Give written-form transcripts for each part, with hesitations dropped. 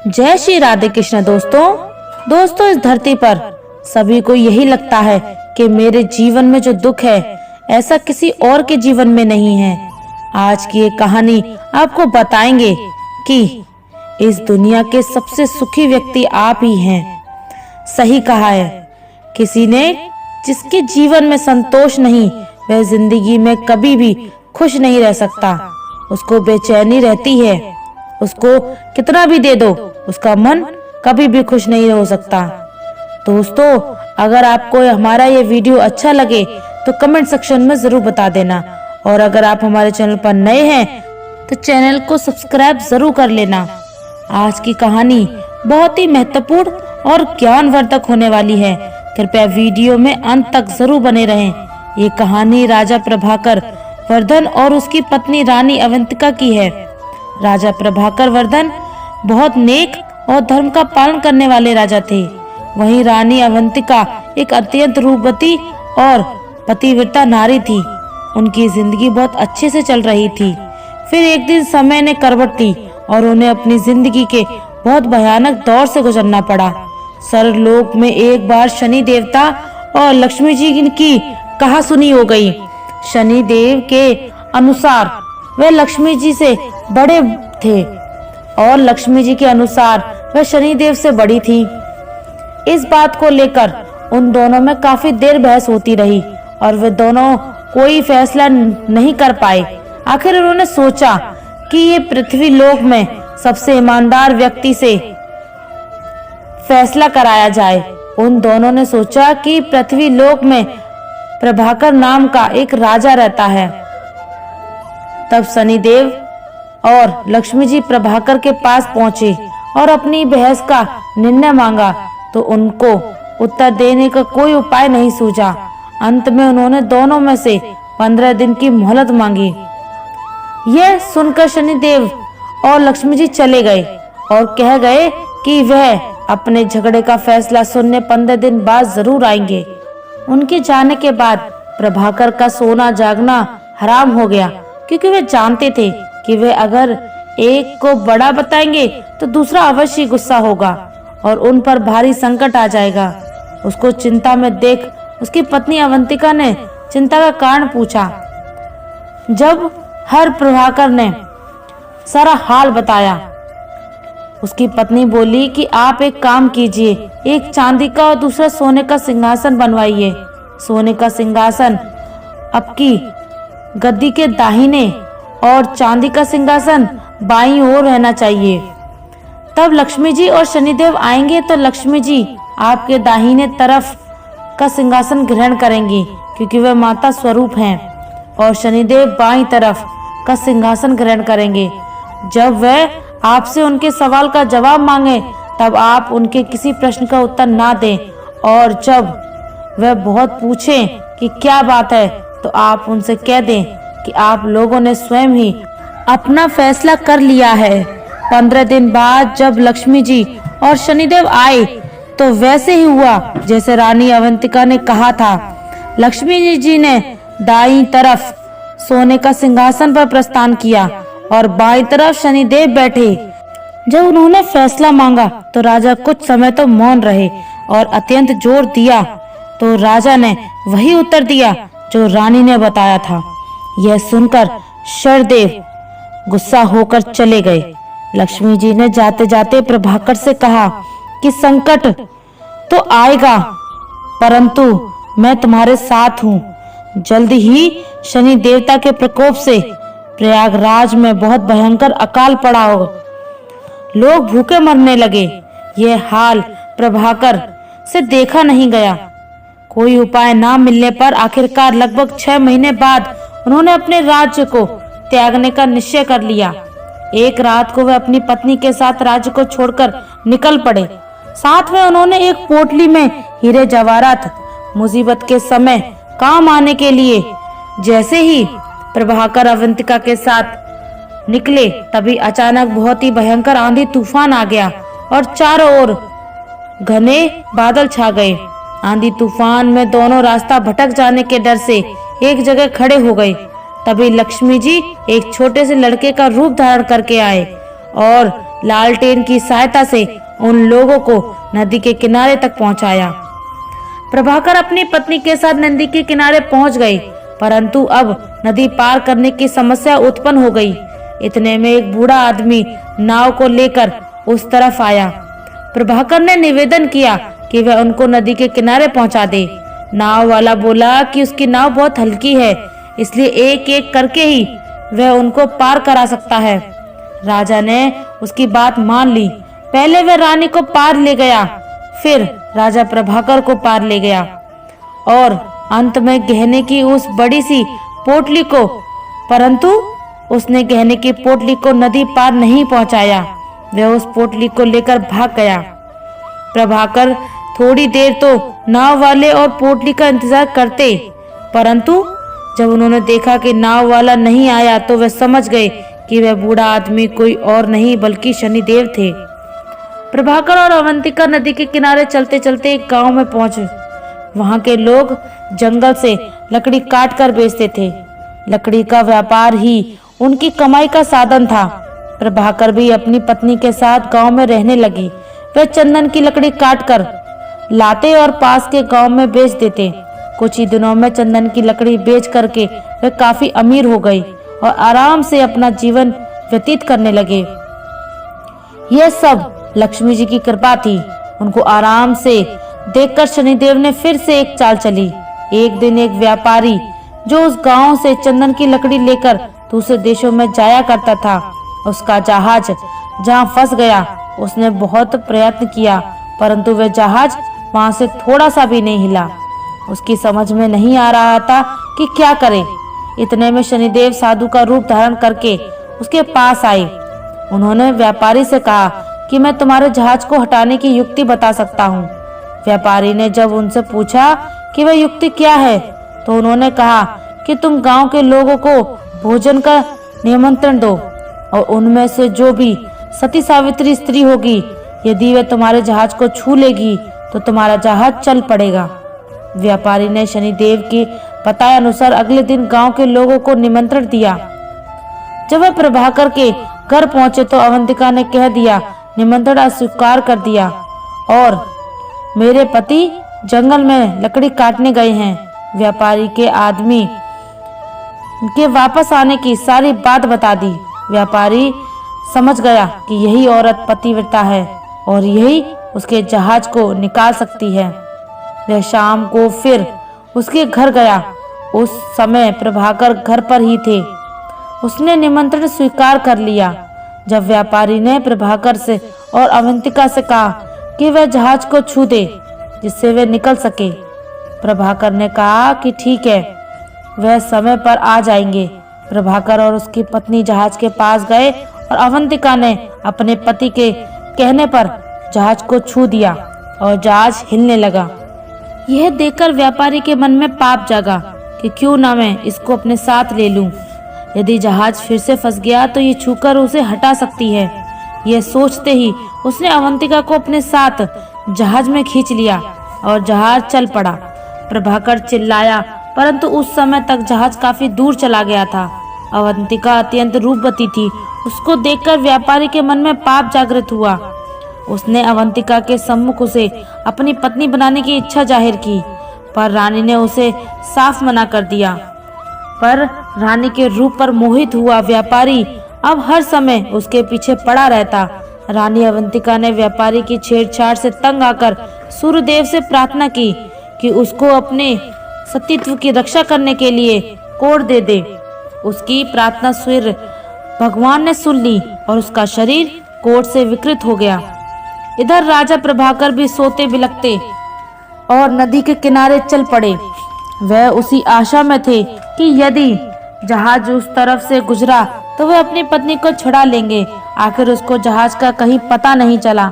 जय श्री राधे कृष्ण। दोस्तों इस धरती पर सभी को यही लगता है कि मेरे जीवन में जो दुख है ऐसा किसी और के जीवन में नहीं है। आज की ये कहानी आपको बताएंगे कि इस दुनिया के सबसे सुखी व्यक्ति आप ही हैं। सही कहा है, किसी ने जिसके जीवन में संतोष नहीं वह जिंदगी में कभी भी खुश नहीं रह सकता। उसको बेचैनी रहती है, उसको कितना भी दे दो उसका मन कभी भी खुश नहीं हो सकता। दोस्तों अगर आपको हमारा ये वीडियो अच्छा लगे तो कमेंट सेक्शन में जरूर बता देना, और अगर आप हमारे चैनल पर नए हैं तो चैनल को सब्सक्राइब जरूर कर लेना। आज की कहानी बहुत ही महत्वपूर्ण और ज्ञानवर्धक होने वाली है, कृपया वीडियो में अंत तक जरूर बने रहें। ये कहानी राजा प्रभाकर वर्धन और उसकी पत्नी रानी अवंतिका की है। राजा प्रभाकर वर्धन बहुत नेक और धर्म का पालन करने वाले राजा थे। वहीं रानी अवंतिका एक अत्यंत रूपवती और पतिव्रता नारी थी। उनकी जिंदगी बहुत अच्छे से चल रही थी। फिर एक दिन समय ने करवट ली और उन्हें अपनी जिंदगी के बहुत भयानक दौर से गुजरना पड़ा। स्वर्गलोक में एक बार शनि देवता और लक्ष्मी जी की कहासुनी हो गई। शनि देव के अनुसार वह लक्ष्मी जी से बड़े थे और लक्ष्मी जी के अनुसार वह शनि देव से बड़ी थी। इस बात को लेकर उन दोनों में काफी देर बहस होती रही और वे दोनों कोई फैसला नहीं कर पाए। आखिर उन्होंने सोचा कि ये पृथ्वी लोक में सबसे ईमानदार व्यक्ति से फैसला कराया जाए। उन दोनों ने सोचा कि पृथ्वी लोक में प्रभाकर नाम का एक राजा रहता है। तब शनिदेव और लक्ष्मी जी प्रभाकर के पास पहुंचे और अपनी बहस का निर्णय मांगा, तो उनको उत्तर देने का कोई उपाय नहीं सूझा। अंत में उन्होंने दोनों में से 15 दिन की मोहलत मांगी। यह सुनकर शनिदेव और लक्ष्मी जी चले गए और कह गए कि वह अपने झगड़े का फैसला सुनने 15 दिन बाद जरूर आएंगे। उनके जाने के बाद प्रभाकर का सोना जागना हराम हो गया, क्योंकि वे जानते थे कि वे अगर एक को बड़ा बताएंगे तो दूसरा अवश्य गुस्सा होगा और उन पर भारी संकट आ जाएगा। उसको चिंता में देख उसकी पत्नी अवंतिका ने चिंता का कारण पूछा। जब हर प्रभाकर ने सारा हाल बताया, उसकी पत्नी बोली कि आप एक काम कीजिए, एक चांदी का और दूसरा सोने का सिंहासन बनवाइए। सोने का सिंहासन आपकी गद्दी के दाहिने और चांदी का सिंहासन बाईं ओर रहना चाहिए। तब लक्ष्मी जी और शनिदेव आएंगे तो लक्ष्मी जी आपके दाहिने तरफ का सिंहासन ग्रहण करेंगी, क्योंकि वे माता स्वरूप हैं, और शनिदेव बाईं तरफ का सिंहासन ग्रहण करेंगे। जब वह आपसे उनके सवाल का जवाब मांगे तब आप उनके किसी प्रश्न का उत्तर ना दें, और जब वह बहुत पूछें कि क्या बात है तो आप उनसे कह दें कि आप लोगों ने स्वयं ही अपना फैसला कर लिया है। 15 दिन बाद जब लक्ष्मी जी और शनिदेव आए तो वैसे ही हुआ जैसे रानी अवंतिका ने कहा था। लक्ष्मी जी ने दाईं तरफ सोने का सिंहासन पर प्रस्थान किया और बाईं तरफ शनिदेव बैठे। जब उन्होंने फैसला मांगा तो राजा कुछ समय तो मौन रहे और अत्यंत जोर दिया तो राजा ने वही उत्तर दिया जो रानी ने बताया था। यह सुनकर शनिदेव गुस्सा होकर चले गए। लक्ष्मी जी ने जाते जाते प्रभाकर से कहा कि संकट तो आएगा, परंतु मैं तुम्हारे साथ हूँ। जल्द ही शनि देवता के प्रकोप से प्रयागराज में बहुत भयंकर अकाल पड़ा हो, लोग भूखे मरने लगे। यह हाल प्रभाकर से देखा नहीं गया। कोई उपाय ना मिलने पर आखिरकार लगभग 6 महीने बाद उन्होंने अपने राज्य को त्यागने का निश्चय कर लिया। एक रात को वह अपनी पत्नी के साथ राज्य को छोड़कर निकल पड़े। साथ में उन्होंने एक पोटली में हीरे जवाहरात मुसीबत के समय काम आने के लिए। जैसे ही प्रभाकर अवंतिका के साथ निकले तभी अचानक बहुत ही भयंकर आंधी तूफान आ गया और चारों ओर घने बादल छा गए। आंधी तूफान में दोनों रास्ता भटक जाने के डर से एक जगह खड़े हो गए। तभी लक्ष्मी जी एक छोटे से लड़के का रूप धारण करके आए और लालटेन की सहायता से उन लोगों को नदी के किनारे तक पहुंचाया। प्रभाकर अपनी पत्नी के साथ नदी के किनारे पहुंच गए, परंतु अब नदी पार करने की समस्या उत्पन्न हो गई। इतने में एक बूढ़ा आदमी नाव को लेकर उस तरफ आया। प्रभाकर ने निवेदन किया कि वह उनको नदी के किनारे पहुंचा दे। नाव वाला बोला कि उसकी नाव बहुत हल्की है, इसलिए एक एक करके ही वह उनको पार करा सकता है। राजा ने उसकी बात मान ली। पहले वह रानी को पार ले गया, फिर राजा प्रभाकर को पार ले गया और अंत में गहने की उस बड़ी सी पोटली को, परंतु उसने गहने की पोटली को नदी पार नहीं पहुंचाया। वह उस पोटली को लेकर भाग गया। प्रभाकर थोड़ी देर तो नाव वाले और पोटली का इंतजार करते, परंतु जब उन्होंने देखा कि नाव वाला नहीं आया तो वे समझ गए कि वह बूढ़ा आदमी कोई और नहीं बल्कि शनिदेव थे। प्रभाकर और अवंतिका नदी के किनारे चलते चलते एक गांव में पहुंचे। वहां के लोग जंगल से लकड़ी काट कर बेचते थे। लकड़ी का व्यापार ही उनकी कमाई का साधन था। प्रभाकर भी अपनी पत्नी के साथ गांव में रहने लगी। वे चंदन की लकड़ी काट कर लाते और पास के गांव में बेच देते। कुछ ही दिनों में चंदन की लकड़ी बेच करके वे काफी अमीर हो गए और आराम से अपना जीवन व्यतीत करने लगे। यह सब लक्ष्मी जी की कृपा थी। उनको आराम से देखकर शनिदेव ने फिर से एक चाल चली। एक दिन एक व्यापारी जो उस गांव से चंदन की लकड़ी लेकर दूसरे देशों में जाया करता था, उसका जहाज जहां फंस गया। उसने बहुत प्रयत्न किया, परंतु वह जहाज वहां से थोड़ा सा भी नहीं हिला। उसकी समझ में नहीं आ रहा था कि क्या करे। इतने में शनिदेव साधु का रूप धारण करके उसके पास आए। उन्होंने व्यापारी से कहा कि मैं तुम्हारे जहाज को हटाने की युक्ति बता सकता हूँ। व्यापारी ने जब उनसे पूछा कि वह युक्ति क्या है, तो उन्होंने कहा कि तुम गांव के लोगों को भोजन का निमंत्रण दो और उनमें से जो भी सती सावित्री स्त्री होगी, यदि वह तुम्हारे जहाज को छू लेगी तो तुम्हारा जहाज चल पड़ेगा। व्यापारी ने शनिदेव के बताए अनुसार अगले दिन गांव के लोगों को निमंत्रण दिया। जब वह प्रभाकर के घर पहुंचे तो अवंतिका ने कह दिया, निमंत्रण अस्वीकार कर दिया और मेरे पति जंगल में लकड़ी काटने गए हैं। व्यापारी के आदमी के वापस आने की सारी बात बता दी। व्यापारी समझ गया कि यही औरत पतिव्रता है और यही उसके जहाज को निकाल सकती है। वह शाम को फिर उसके घर गया। उस समय प्रभाकर घर पर ही थे। उसने निमंत्रण स्वीकार कर लिया। जब व्यापारी ने प्रभाकर से और अवंतिका से कहा कि वह जहाज को छू दे जिससे वे निकल सके, प्रभाकर ने कहा कि ठीक है, वह समय पर आ जाएंगे। प्रभाकर और उसकी पत्नी जहाज के पास गए और अवंतिका ने अपने पति के कहने पर जहाज को छू दिया और जहाज हिलने लगा। यह देखकर व्यापारी के मन में पाप जागा कि क्यों ना मैं इसको अपने साथ ले लूं। यदि जहाज फिर से फंस गया तो ये छूकर उसे हटा सकती है। यह सोचते ही उसने अवंतिका को अपने साथ जहाज में खींच लिया और जहाज चल पड़ा। प्रभाकर चिल्लाया, परंतु उस समय तक जहाज काफी दूर चला गया था। अवंतिका अत्यंत रूपवती थी। उसको देखकर व्यापारी के मन में पाप जागृत हुआ। उसने अवंतिका के सम्मुख उसे अपनी पत्नी बनाने की इच्छा जाहिर की, पर रानी ने उसे साफ मना कर दिया। पर रानी के रूप पर मोहित हुआ व्यापारी अब हर समय उसके पीछे पड़ा रहता। रानी अवंतिका ने व्यापारी की छेड़छाड़ से तंग आकर सूर्यदेव से प्रार्थना की कि उसको अपने सतीत्व की रक्षा करने के लिए कोड़ दे। उसकी प्रार्थना सूर्य भगवान ने सुन ली और उसका शरीर कोड़ से विकृत हो गया। इधर राजा प्रभाकर भी सोते बिलखते और नदी के किनारे चल पड़े। वह उसी आशा में थे कि यदि जहाज उस तरफ से गुजरा तो वह अपनी पत्नी को छुड़ा लेंगे। आखिर उसको जहाज का कहीं पता नहीं चला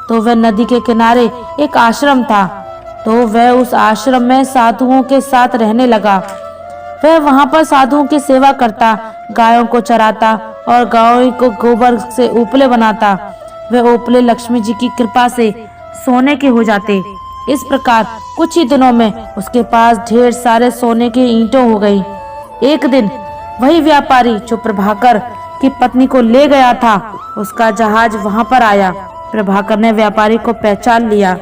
तो वह नदी के किनारे एक आश्रम था, तो वह उस आश्रम में साधुओं के साथ रहने लगा। वह वहां पर साधुओं की सेवा करता, गायों को चराता और गायों को गोबर से उपले बनाता। वह उपले लक्ष्मी जी की कृपा से सोने के हो जाते। इस प्रकार कुछ ही दिनों में उसके पास ढेर सारे सोने के ईंटों हो गई। एक दिन वही व्यापारी जो प्रभाकर की पत्नी को ले गया था उसका जहाज वहां पर आया। प्रभाकर ने व्यापारी को पहचान लिया,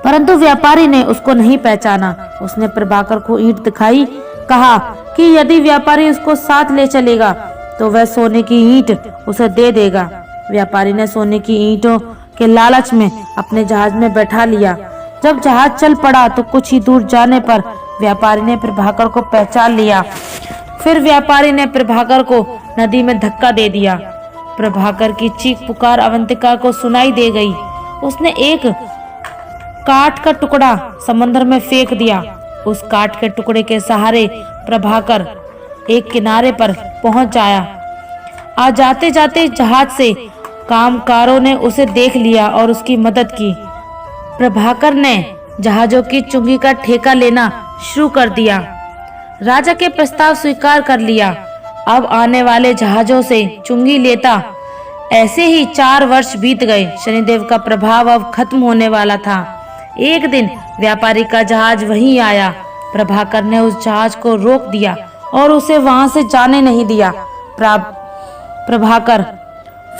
परंतु व्यापारी ने उसको नहीं पहचाना। उसने प्रभाकर को ईंट दिखाई, कहा कि यदि व्यापारी उसको साथ ले चलेगा तो वह सोने की ईंट उसे दे देगा। व्यापारी ने सोने की ईंटों के लालच में अपने जहाज में बैठा लिया। जब जहाज चल पड़ा तो कुछ ही दूर जाने पर व्यापारी ने प्रभाकर को पहचान लिया। फिर व्यापारी ने प्रभाकर को नदी में धक्का दे दिया। प्रभाकर की चीख पुकार अवंतिका को सुनाई दे गई। उसने एक काठ का टुकड़ा समंदर में फेंक दिया। उस काठ के टुकड़े के सहारे प्रभाकर एक किनारे पर पहुंच आया। आ जाते जाते जहाज से कामगारों ने उसे देख लिया और उसकी मदद की। प्रभाकर ने जहाजों की चुंगी का ठेका लेना शुरू कर दिया। राजा के प्रस्ताव स्वीकार कर लिया। अब आने वाले जहाजों से चुंगी लेता। ऐसे ही 4 वर्ष बीत गए। शनिदेव का प्रभाव अब खत्म होने वाला था। एक दिन व्यापारी का जहाज वहीं आया। प्रभाकर ने उस जहाज को रोक दिया और उसे वहां से जाने नहीं दिया। प्रभाकर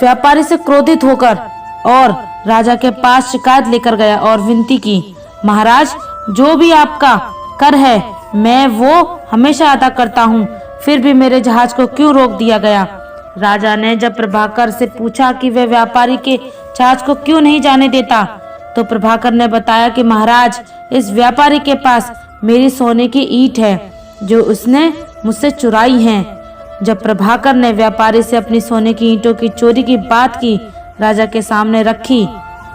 व्यापारी से क्रोधित होकर और राजा के पास शिकायत लेकर गया और विनती की, महाराज, जो भी आपका कर है मैं वो हमेशा अदा करता हूँ, फिर भी मेरे जहाज को क्यों रोक दिया गया। राजा ने जब प्रभाकर से पूछा कि वह व्यापारी के जहाज को क्यों नहीं जाने देता, तो प्रभाकर ने बताया कि महाराज, इस व्यापारी के पास मेरी सोने की ईंट है जो उसने मुझसे चुराई है। जब प्रभाकर ने व्यापारी से अपनी सोने की ईंटों की चोरी की बात की राजा के सामने रखी,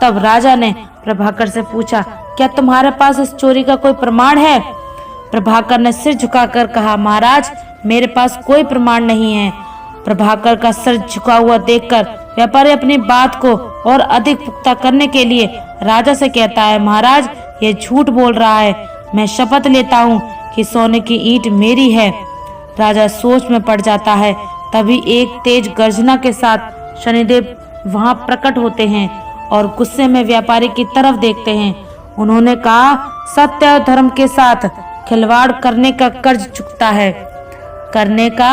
तब राजा ने प्रभाकर से पूछा, क्या तुम्हारे पास इस चोरी का कोई प्रमाण है। प्रभाकर ने सिर झुकाकर कहा, महाराज, मेरे पास कोई प्रमाण नहीं है। प्रभाकर का सिर झुका हुआ देखकर व्यापारी अपनी बात को और अधिक पुख्ता करने के लिए राजा से कहता है, महाराज, ये झूठ बोल रहा है। मैं शपथ लेता हूँ कि सोने की ईंट मेरी है। राजा सोच में पड़ जाता है। तभी एक तेज गर्जना के साथ शनिदेव वहां प्रकट होते हैं और गुस्से में व्यापारी की तरफ देखते हैं। उन्होंने कहा, सत्य और धर्म के साथ खिलवाड़ करने का कर्ज चुकता है, करने का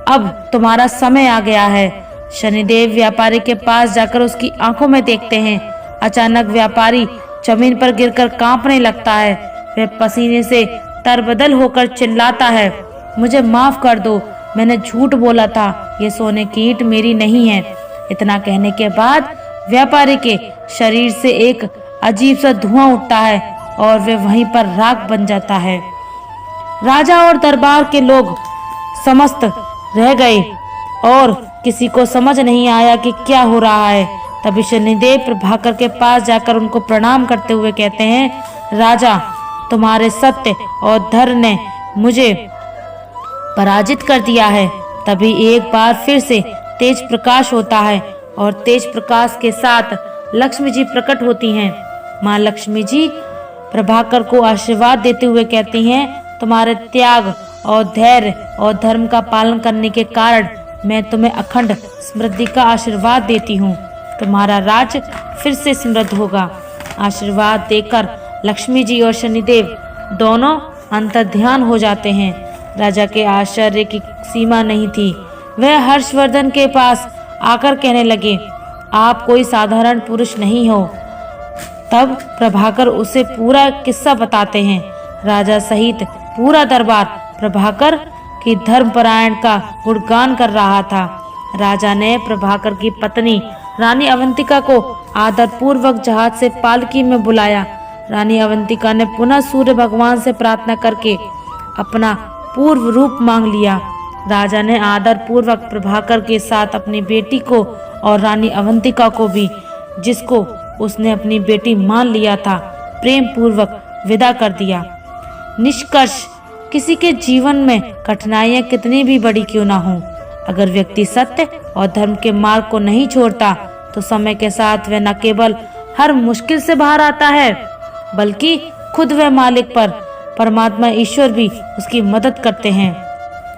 अब तुम्हारा समय आ गया है। शनिदेव व्यापारी के पास जाकर उसकी आंखों में देखते हैं। अचानक व्यापारी जमीन पर गिरकर कांपने लगता है। वह पसीने से तरबदल होकर चिल्लाता है, मुझे माफ कर दो, मैंने झूठ बोला था, ये सोने की ईंट मेरी नहीं है। इतना कहने के बाद व्यापारी के शरीर से एक अजीब सा धुआं उठता है और वे वहीं पर राख बन जाता है। राजा और दरबार के लोग समस्त रह गए और किसी को समझ नहीं आया कि क्या हो रहा है। तभी शनिदेव प्रभाकर के पास जाकर उनको प्रणाम करते हुए कहते हैं, राजा, तुम्हारे सत्य और धर्म ने मुझे पराजित कर दिया है। तभी एक बार फिर से तेज प्रकाश होता है और तेज प्रकाश के साथ लक्ष्मी जी प्रकट होती हैं। माँ लक्ष्मी जी प्रभाकर को आशीर्वाद देते हुए कहती हैं, तुम्हारे त्याग और धैर्य और धर्म का पालन करने के कारण मैं तुम्हें अखंड समृद्धि का आशीर्वाद देती हूँ। तुम्हारा राज्य फिर से समृद्ध होगा। आशीर्वाद देकर लक्ष्मी जी और शनिदेव दोनों अंतर्ध्यान हो जाते हैं। राजा के आश्चर्य की सीमा नहीं थी। वह हर्षवर्धन के पास आकर कहने लगे, आप कोई साधारण पुरुष नहीं हो। तब प्रभाकर उसे पूरा किस्सा बताते हैं। राजा सहित पूरा दरबार प्रभाकर की धर्मपरायण का गुणगान कर रहा था। राजा ने प्रभाकर की पत्नी रानी अवंतिका को आदर पूर्वक जहाज से पालकी में बुलाया। रानी अवंतिका ने पुनः सूर्य भगवान से प्रार्थना करके अपना पूर्व रूप मांग लिया। राजा ने आदर पूर्वक प्रभाकर के साथ अपनी बेटी को और रानी अवंतिका को भी, जिसको उसने अपनी बेटी मान लिया था, प्रेम पूर्वक विदा कर दिया। निष्कर्ष, किसी के जीवन में कठिनाइयां कितनी भी बड़ी क्यों ना हो, अगर व्यक्ति सत्य और धर्म के मार्ग को नहीं छोड़ता तो समय के साथ वह न केवल हर मुश्किल से बाहर आता है, बल्कि खुद वह मालिक पर परमात्मा ईश्वर भी उसकी मदद करते हैं।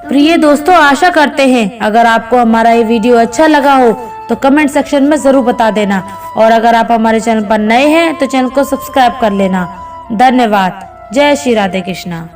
प्रिय दोस्तों, आशा करते हैं अगर आपको हमारा ये वीडियो अच्छा लगा हो तो कमेंट सेक्शन में जरूर बता देना, और अगर आप हमारे चैनल पर नए हैं तो चैनल को सब्सक्राइब कर लेना। धन्यवाद। जय श्री राधे कृष्णा।